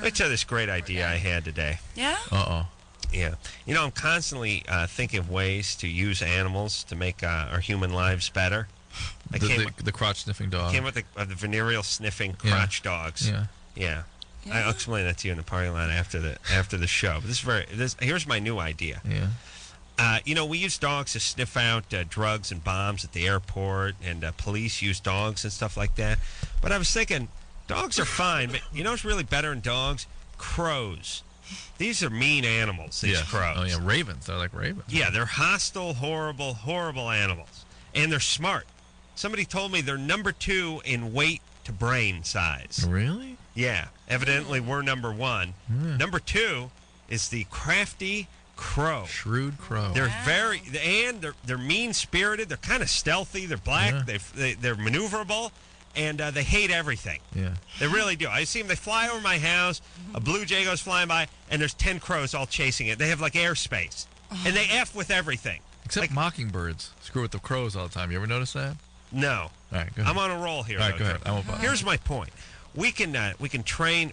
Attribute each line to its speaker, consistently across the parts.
Speaker 1: me tell you this great idea I had today.
Speaker 2: Yeah?
Speaker 3: Uh-oh.
Speaker 1: Yeah. You know, I'm constantly thinking of ways to use animals to make our human lives better.
Speaker 3: The crotch-sniffing dog.
Speaker 1: Came with the venereal sniffing crotch dogs.
Speaker 3: Yeah.
Speaker 1: Yeah.
Speaker 2: Yeah.
Speaker 1: I'll explain that to you in the parking lot after the show. But here's my new idea.
Speaker 3: Yeah.
Speaker 1: You know, we use dogs to sniff out drugs and bombs at the airport, and police use dogs and stuff like that. But I was thinking, dogs are fine, but you know what's really better than dogs? Crows. These are mean animals, these crows.
Speaker 3: Oh, yeah, ravens. They're like ravens.
Speaker 1: Yeah, they're hostile, horrible, horrible animals. And they're smart. Somebody told me they're number 2 in weight to brain size.
Speaker 3: Really?
Speaker 1: Yeah. Evidently, we're number 1. Number 2 is the crafty crow.
Speaker 3: Shrewd crow.
Speaker 1: They're they're mean-spirited. They're kind of stealthy. They're black.
Speaker 3: Yeah.
Speaker 1: They're maneuverable, and they hate everything.
Speaker 3: Yeah.
Speaker 1: They really do. I see them. They fly over my house. A blue jay goes flying by, and there's 10 crows all chasing it. They have like airspace, and they F with everything.
Speaker 3: Except mockingbirds screw with the crows all the time. You ever notice that?
Speaker 1: No.
Speaker 3: All right, go ahead.
Speaker 1: I'm on a roll here.
Speaker 3: All right, go ahead. I won't bother.
Speaker 1: Here's my point. We can train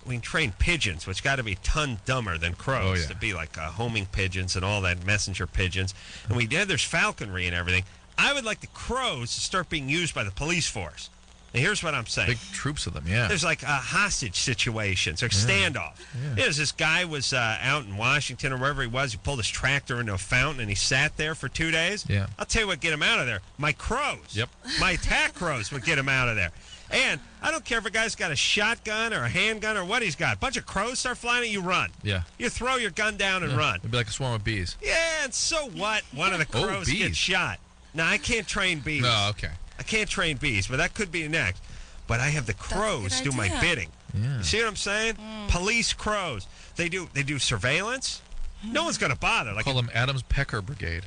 Speaker 1: pigeons, which got to be a ton dumber than crows to be like homing pigeons and all that, messenger pigeons. And there's falconry and everything. I would like the crows to start being used by the police force. And here's what I'm saying.
Speaker 3: Big troops of them, yeah.
Speaker 1: There's like hostage situations or standoff.
Speaker 3: Yeah.
Speaker 1: There's this guy was out in Washington or wherever he was. He pulled his tractor into a fountain and he sat there for 2 days.
Speaker 3: Yeah.
Speaker 1: I'll tell you what, get him out of there. My crows.
Speaker 3: Yep.
Speaker 1: My attack crows would get him out of there. And I don't care if a guy's got a shotgun or a handgun or what he's got. A bunch of crows start flying at you, run.
Speaker 3: Yeah.
Speaker 1: You throw your gun down and run.
Speaker 3: It'd be like a swarm of bees.
Speaker 1: Yeah, and so what? One of the crows gets shot. No, I can't train bees.
Speaker 3: Oh, okay.
Speaker 1: I can't train bees, but that could be next. But I have the crows do my bidding.
Speaker 3: Yeah.
Speaker 1: You see what I'm saying? Police crows. They do surveillance. No one's going to bother. Like
Speaker 3: Call them Adams Pecker Brigade.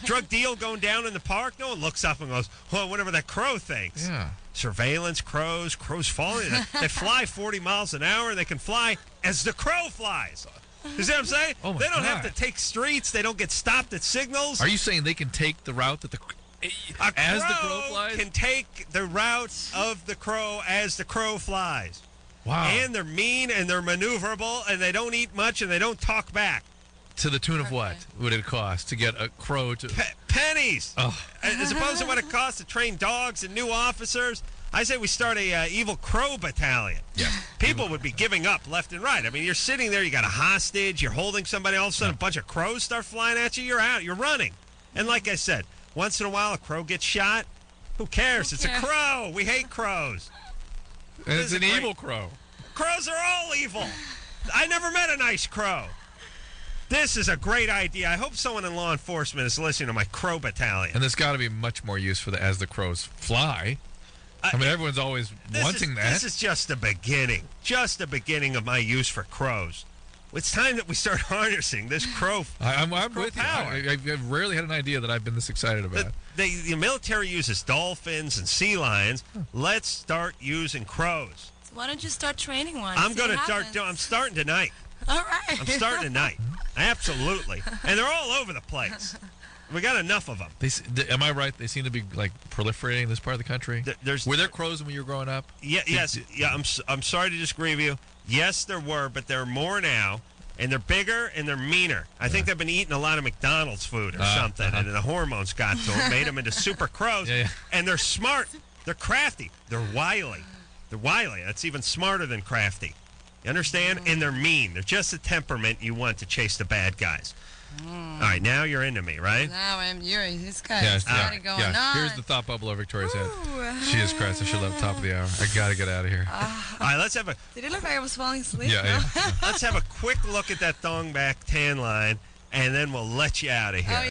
Speaker 1: drug deal going down in the park. No one looks up and goes, well, whatever that crow thinks.
Speaker 3: Yeah.
Speaker 1: Surveillance crows falling. They fly 40 miles an hour, and they can fly as the crow flies. You see what I'm saying?
Speaker 3: Oh my
Speaker 1: they don't
Speaker 3: God.
Speaker 1: have to take streets. They don't get stopped at signals.
Speaker 3: Are you saying they can take the route that the crow flies?
Speaker 1: Can take the route of the crow as the crow flies.
Speaker 3: Wow.
Speaker 1: And they're mean and they're maneuverable and they don't eat much and they don't talk back.
Speaker 3: To the tune of what would it cost to get a crow to...
Speaker 1: Pennies.
Speaker 3: Oh.
Speaker 1: As opposed to what it costs to train dogs and new officers. I say we start a evil crow battalion.
Speaker 3: Yeah.
Speaker 1: People would be giving up left and right. I mean, you're sitting there, you got a hostage, you're holding somebody, all of a sudden a bunch of crows start flying at you, you're out, you're running. And like I said, once in a while a crow gets shot. Who cares? It's a crow. We hate crows.
Speaker 3: And it's an evil crow.
Speaker 1: Crows are all evil. I never met a nice crow. This is a great idea. I hope someone in law enforcement is listening to my crow battalion.
Speaker 3: And there's got to be much more use for the as the crows fly. I mean, everyone's always wanting that.
Speaker 1: This is just the beginning. Just the beginning of my use for crows. It's time that we start harnessing this crow.
Speaker 3: I'm
Speaker 1: crow
Speaker 3: with
Speaker 1: power.
Speaker 3: you. I've rarely had an idea that I've been this excited about.
Speaker 1: The military uses dolphins and sea lions. Let's start using crows.
Speaker 2: So why don't you start training one?
Speaker 1: I'm going to start. I'm starting tonight.
Speaker 2: All right.
Speaker 1: I'm starting tonight. Absolutely. And they're all over the place. We got enough of them.
Speaker 3: Am I right? They seem to be like proliferating in this part of the country. Were there crows when you were growing up?
Speaker 1: Yes. I'm sorry to disagree with you. Yes, there were, but there are more now, and they're bigger and they're meaner. I think they've been eating a lot of McDonald's food or something, and the hormones got to them, made them into super crows. And they're smart. They're crafty. They're wily. That's even smarter than crafty. You understand? And they're mean. They're just the temperament you want to chase the bad guys. All right, now you're into me, right?
Speaker 2: Now this guy's got it going on.
Speaker 3: Here's the thought bubble over Victoria's head. Jesus Christ, I should have top of the hour. I got to get out of here.
Speaker 1: All right, let's have a...
Speaker 2: Did it look like I was falling asleep?
Speaker 3: Yeah.
Speaker 1: Let's have a quick look at that thong back tan line, and then we'll let you out of here.